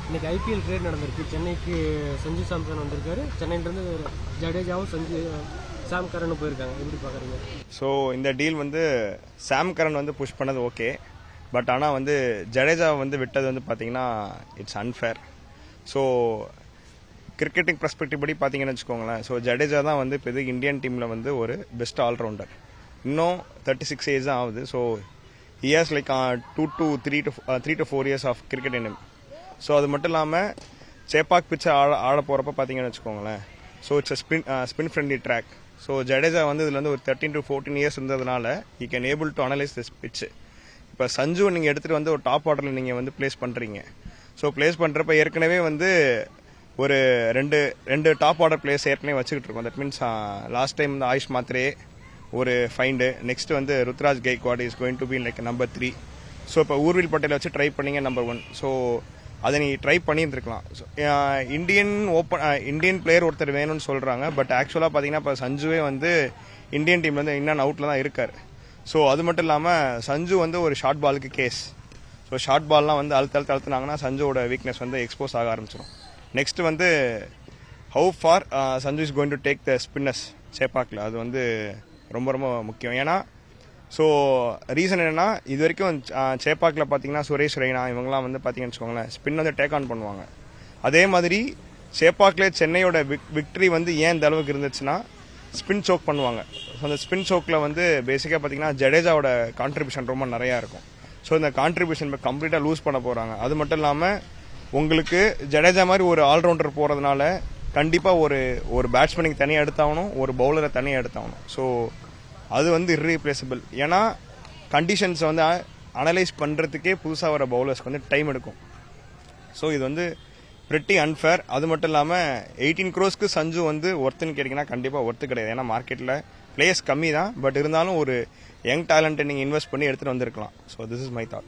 இன்னைக்கு IPL trade நடந்திருக்கு. சென்னைக்கு சஞ்சு சாம்சன் வந்திருக்காரு. சென்னையிலேருந்து ஜடேஜாவும் சாம் கரனும் போயிருக்காங்க. எப்படி பார்க்குறீங்க? ஸோ இந்த டீல் வந்து சாம் கரன் வந்து புஷ் பண்ணது ஓகே, பட் ஆனால் வந்து ஜடேஜாவை வந்து விட்டது வந்து பார்த்தீங்கன்னா it's unfair. So cricketing perspective படி பார்த்தீங்கன்னு வச்சுக்கோங்களேன், ஸோ ஜடேஜா தான் வந்து இப்போ இது இந்தியன் டீமில் வந்து ஒரு பெஸ்ட் ஆல்ரவுண்டர். இன்னும் 36 ஏஜ் தான் ஆகுது. So he has like 3 to 4 years of cricket in him. So அது மட்டும் இல்லாமல் சேப்பாக் பிச்சை ஆட போகிறப்ப பார்த்தீங்கன்னு வச்சுக்கோங்களேன், so it's spin friendly track. So Jadeja வந்து இதில் வந்து ஒரு 13 to 14 years இருந்ததுனால he can able to analyze this pitch. இப்போ சஞ்சு நீங்கள் எடுத்துகிட்டு வந்து ஒரு டாப் ஆர்டரில் நீங்கள் வந்து பிளேஸ் பண்ணுறீங்க. ஸோ பிளேஸ் பண்ணுறப்ப ஏற்கனவே வந்து ஒரு ரெண்டு டாப் ஆர்டர் பிளேஸ் ஏற்கனவே வச்சுக்கிட்டு இருக்கோம். தட் மீன்ஸ் லாஸ்ட் டைம் வந்து ஆயுஷ் மாத்ரே ஒரு ஃபைண்டு, நெக்ஸ்ட் வந்து Ruturaj Gaikwad is going to be like number 3. So இப்போ ஊர்வில் பட்டேலை வச்சு ட்ரை பண்ணீங்க நம்பர் 1. ஸோ அதை நீ ட்ரை பண்ணியிருந்துருக்கலாம். ஸோ இந்தியன் பிளேயர் ஒருத்தர் வேணும்னு சொல்கிறாங்க, பட் ஆக்சுவலாக பார்த்தீங்கன்னா இப்போ சஞ்சுவே வந்து இந்தியன் டீமில் வந்து இன் அண்ட் அவுட்டில் தான் இருக்கார். ஸோ அது மட்டும் இல்லாமல் சஞ்சு வந்து ஒரு ஷார்ட் பாலுக்கு கேஸ். ஸோ ஷார்ட் பால்லாம் வந்து அழுத்தினாங்கன்னா சஞ்சுவோட வீக்னஸ் வந்து எக்ஸ்போஸ் ஆக ஆரம்பிச்சிடும். நெக்ஸ்ட் வந்து how far Sanju is going to take the spinners சேப்பாக்கில், அது வந்து ரொம்ப ரொம்ப முக்கியம். ஏன்னா ஸோ ரீசன் என்னென்னா, இது வரைக்கும் சேப்பாக்கில் பார்த்தீங்கன்னா சுரேஷ் ரெய்னா இவங்கெல்லாம் வந்து பார்த்தீங்கன்னு வச்சுக்கோங்களேன் ஸ்பின் வந்து டேக் ஆன் பண்ணுவாங்க. அதே மாதிரி சேப்பாக்கில் சென்னையோட விக்ட்ரி வந்து ஏன் இந்த அளவுக்கு இருந்துச்சுன்னா ஸ்பின் சோக் பண்ணுவாங்க. ஸோ அந்த ஸ்பின் சோக்கில் வந்து பேசிக்காக பார்த்தீங்கன்னா ஜடேஜாவோட கான்ட்ரிபியூஷன் ரொம்ப நிறையா இருக்கும். ஸோ இந்த கான்ட்ரிபியூஷன் இப்போ கம்ப்ளீட்டாக லூஸ் பண்ண போகிறாங்க. அது மட்டும் இல்லாமல் உங்களுக்கு ஜடேஜா மாதிரி ஒரு ஆல்ரவுண்டர் போகிறதுனால கண்டிப்பாக ஒரு பேட்ஸ்மேனுக்கு தனியாக எடுத்தாகணும், ஒரு பவுலரை தனியாக எடுத்தாகணும். ஸோ அது வந்து irreplaceable. ஏன்னா கண்டிஷன்ஸை வந்து அனலைஸ் பண்ணுறதுக்கே புதுசாக வர பவுலர்ஸ்க்கு வந்து டைம் எடுக்கும். ஸோ இது வந்து pretty unfair. அது மட்டும் இல்லாமல் 18 crores சஞ்சு வந்து ஒர்த்துன்னு கேட்டிங்கன்னா கண்டிப்பாக ஒர்த்து கிடையாது. ஏன்னா மார்க்கெட்டில் பிளேயர்ஸ் கம்மி தான், பட் இருந்தாலும் ஒரு யங் டேலண்ட்டை நீங்கள் இன்வெஸ்ட் பண்ணி எடுத்துகிட்டு வந்திருக்கலாம். So this is my thought.